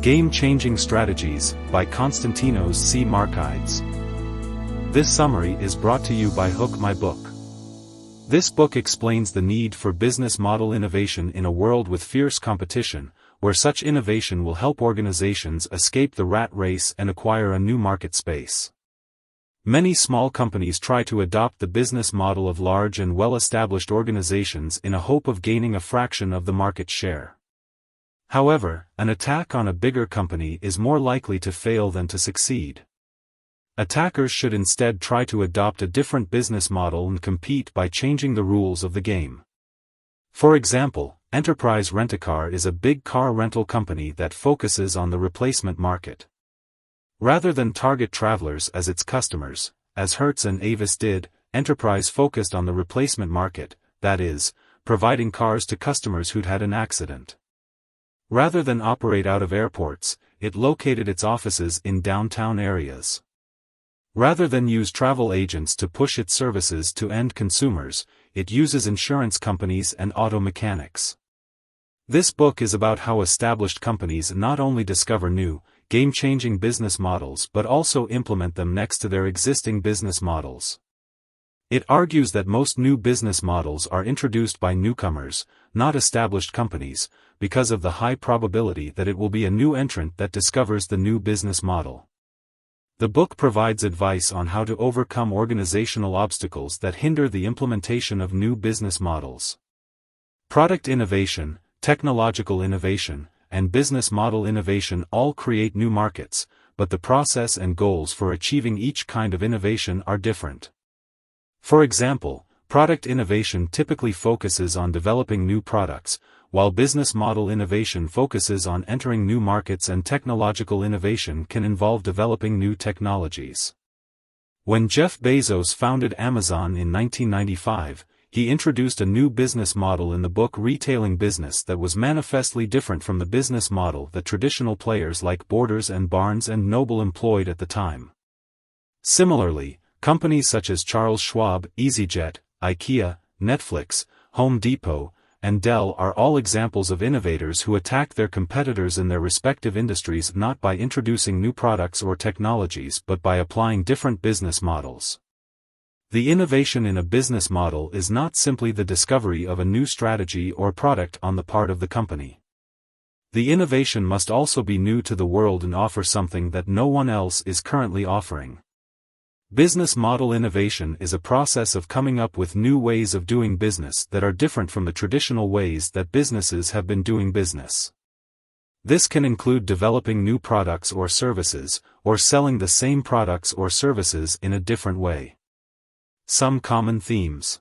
Game-Changing Strategies, by Konstantinos C. Markides. This summary is brought to you by Hook My Book. This book explains the need for business model innovation in a world with fierce competition, where such innovation will help organizations escape the rat race and acquire a new market space. Many small companies try to adopt the business model of large and well-established organizations in a hope of gaining a fraction of the market share. However, an attack on a bigger company is more likely to fail than to succeed. Attackers should instead try to adopt a different business model and compete by changing the rules of the game. For example, Enterprise Rent-A-Car is a big car rental company that focuses on the replacement market. Rather than target travelers as its customers, as Hertz and Avis did, Enterprise focused on the replacement market, that is, providing cars to customers who'd had an accident. Rather than operate out of airports, it located its offices in downtown areas. Rather than use travel agents to push its services to end consumers, it uses insurance companies and auto mechanics. This book is about how established companies not only discover new, game-changing business models but also implement them next to their existing business models. It argues that most new business models are introduced by newcomers, not established companies, because of the high probability that it will be a new entrant that discovers the new business model. The book provides advice on how to overcome organizational obstacles that hinder the implementation of new business models. Product innovation, technological innovation, and business model innovation all create new markets, but the process and goals for achieving each kind of innovation are different. For example, product innovation typically focuses on developing new products, while business model innovation focuses on entering new markets and technological innovation can involve developing new technologies. When Jeff Bezos founded Amazon in 1995, he introduced a new business model in the book Retailing Business that was manifestly different from the business model that traditional players like Borders and Barnes and Noble employed at the time. Similarly, companies such as Charles Schwab, EasyJet, IKEA, Netflix, Home Depot, and Dell are all examples of innovators who attack their competitors in their respective industries not by introducing new products or technologies but by applying different business models. The innovation in a business model is not simply the discovery of a new strategy or product on the part of the company. The innovation must also be new to the world and offer something that no one else is currently offering. Business model innovation is a process of coming up with new ways of doing business that are different from the traditional ways that businesses have been doing business. This can include developing new products or services, or selling the same products or services in a different way. Some common themes.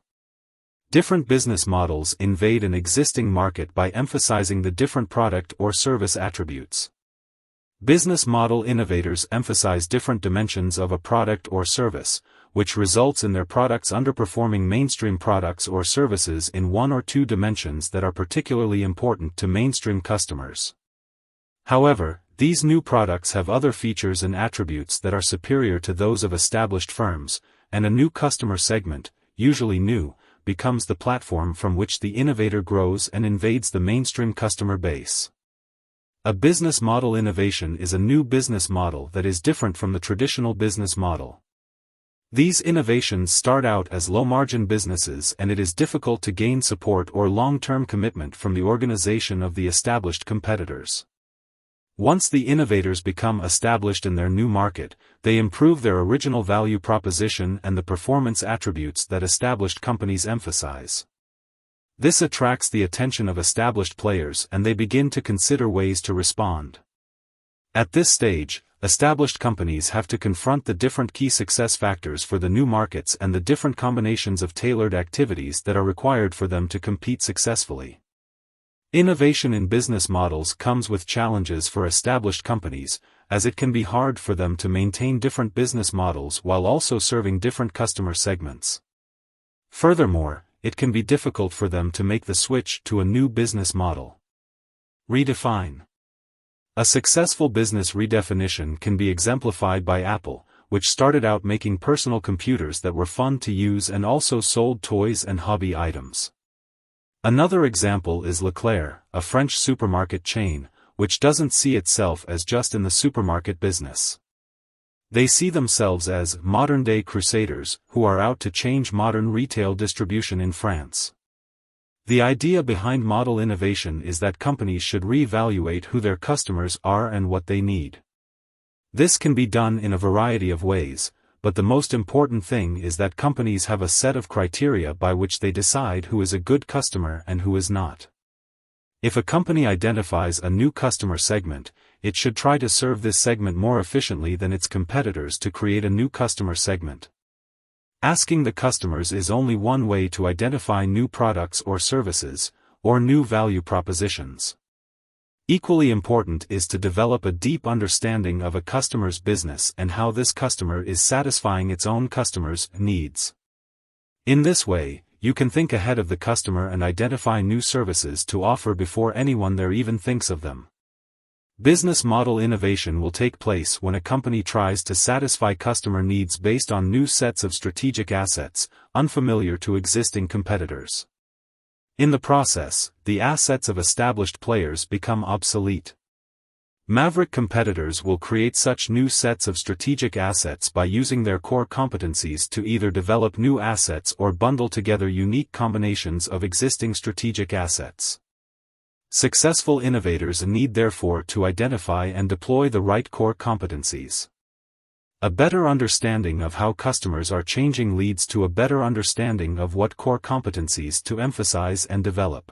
Different business models invade an existing market by emphasizing the different product or service attributes. Business model innovators emphasize different dimensions of a product or service, which results in their products underperforming mainstream products or services in one or two dimensions that are particularly important to mainstream customers. However, these new products have other features and attributes that are superior to those of established firms, and a new customer segment, usually new, becomes the platform from which the innovator grows and invades the mainstream customer base. A business model innovation is a new business model that is different from the traditional business model. These innovations start out as low-margin businesses and it is difficult to gain support or long-term commitment from the organization of the established competitors. Once the innovators become established in their new market, they improve their original value proposition and the performance attributes that established companies emphasize. This attracts the attention of established players and they begin to consider ways to respond. At this stage, established companies have to confront the different key success factors for the new markets and the different combinations of tailored activities that are required for them to compete successfully. Innovation in business models comes with challenges for established companies, as it can be hard for them to maintain different business models while also serving different customer segments. Furthermore, it can be difficult for them to make the switch to a new business model. Redefine. A successful business redefinition can be exemplified by Apple, which started out making personal computers that were fun to use and also sold toys and hobby items. Another example is Leclerc, a French supermarket chain, which doesn't see itself as just in the supermarket business. They see themselves as modern-day crusaders who are out to change modern retail distribution in France. The idea behind model innovation is that companies should re-evaluate who their customers are and what they need. This can be done in a variety of ways, but the most important thing is that companies have a set of criteria by which they decide who is a good customer and who is not. If a company identifies a new customer segment, it should try to serve this segment more efficiently than its competitors to create a new customer segment. Asking the customers is only one way to identify new products or services, or new value propositions. Equally important is to develop a deep understanding of a customer's business and how this customer is satisfying its own customers' needs. In this way, you can think ahead of the customer and identify new services to offer before anyone there even thinks of them. Business model innovation will take place when a company tries to satisfy customer needs based on new sets of strategic assets, unfamiliar to existing competitors. In the process, the assets of established players become obsolete. Maverick competitors will create such new sets of strategic assets by using their core competencies to either develop new assets or bundle together unique combinations of existing strategic assets. Successful innovators need therefore to identify and deploy the right core competencies. A better understanding of how customers are changing leads to a better understanding of what core competencies to emphasize and develop.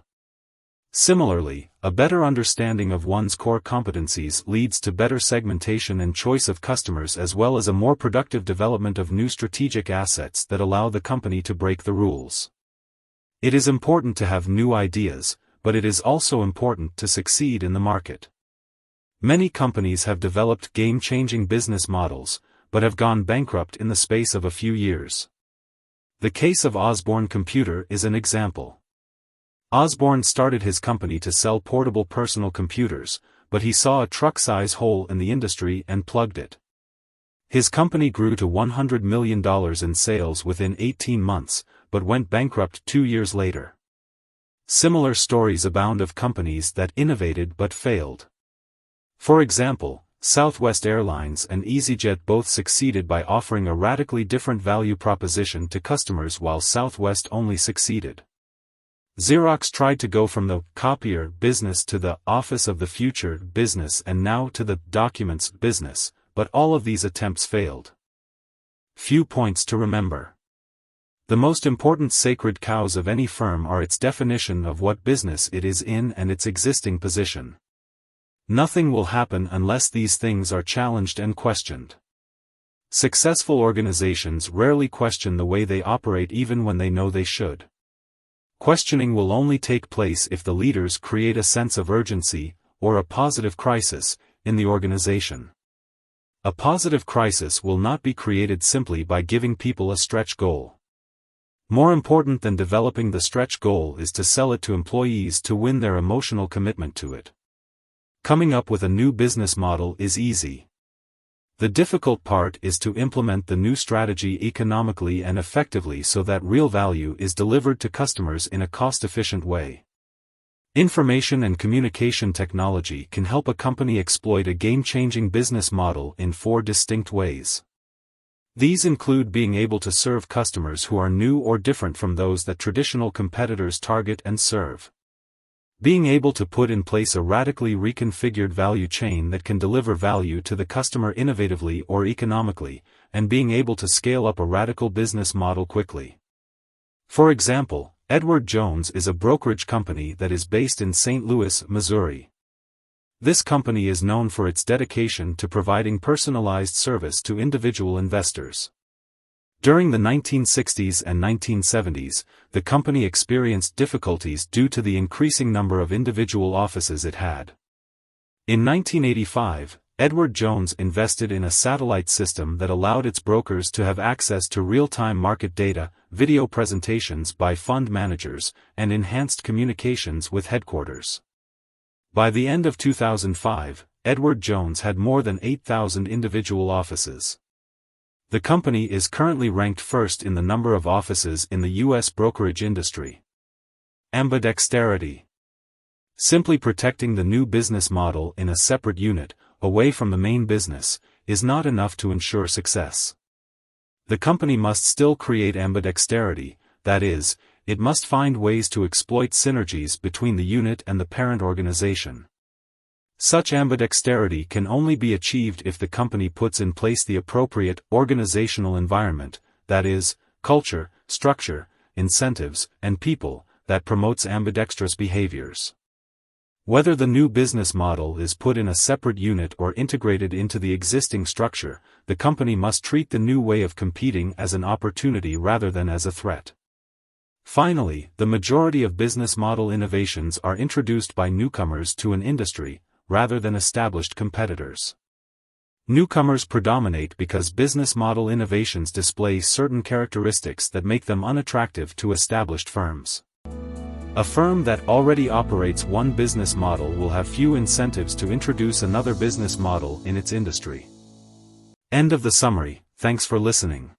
Similarly, a better understanding of one's core competencies leads to better segmentation and choice of customers as well as a more productive development of new strategic assets that allow the company to break the rules. It is important to have new ideas, but it is also important to succeed in the market. Many companies have developed game-changing business models, but have gone bankrupt in the space of a few years. The case of Osborne Computer is an example. Osborne started his company to sell portable personal computers, but he saw a truck-size hole in the industry and plugged it. His company grew to $100 million in sales within 18 months, but went bankrupt 2 years later. Similar stories abound of companies that innovated but failed. For example, Southwest Airlines and EasyJet both succeeded by offering a radically different value proposition to customers while Southwest only succeeded. Xerox tried to go from the copier business to the office of the future business and now to the documents business, but all of these attempts failed. Few points to remember. The most important sacred cows of any firm are its definition of what business it is in and its existing position. Nothing will happen unless these things are challenged and questioned. Successful organizations rarely question the way they operate even when they know they should. Questioning will only take place if the leaders create a sense of urgency, or a positive crisis, in the organization. A positive crisis will not be created simply by giving people a stretch goal. More important than developing the stretch goal is to sell it to employees to win their emotional commitment to it. Coming up with a new business model is easy. The difficult part is to implement the new strategy economically and effectively so that real value is delivered to customers in a cost-efficient way. Information and communication technology can help a company exploit a game-changing business model in 4 distinct ways. These include being able to serve customers who are new or different from those that traditional competitors target and serve. Being able to put in place a radically reconfigured value chain that can deliver value to the customer innovatively or economically, and being able to scale up a radical business model quickly. For example, Edward Jones is a brokerage company that is based in St. Louis, Missouri. This company is known for its dedication to providing personalized service to individual investors. During the 1960s and 1970s, the company experienced difficulties due to the increasing number of individual offices it had. In 1985, Edward Jones invested in a satellite system that allowed its brokers to have access to real-time market data, video presentations by fund managers, and enhanced communications with headquarters. By the end of 2005, Edward Jones had more than 8,000 individual offices. The company is currently ranked first in the number of offices in the U.S. brokerage industry. Ambidexterity. Simply protecting the new business model in a separate unit, away from the main business, is not enough to ensure success. The company must still create ambidexterity, that is, it must find ways to exploit synergies between the unit and the parent organization. Such ambidexterity can only be achieved if the company puts in place the appropriate organizational environment, that is, culture, structure, incentives, and people, that promotes ambidextrous behaviors. Whether the new business model is put in a separate unit or integrated into the existing structure, the company must treat the new way of competing as an opportunity rather than as a threat. Finally, the majority of business model innovations are introduced by newcomers to an industry, rather than established competitors. Newcomers predominate because business model innovations display certain characteristics that make them unattractive to established firms. A firm that already operates one business model will have few incentives to introduce another business model in its industry. End of the summary. Thanks for listening.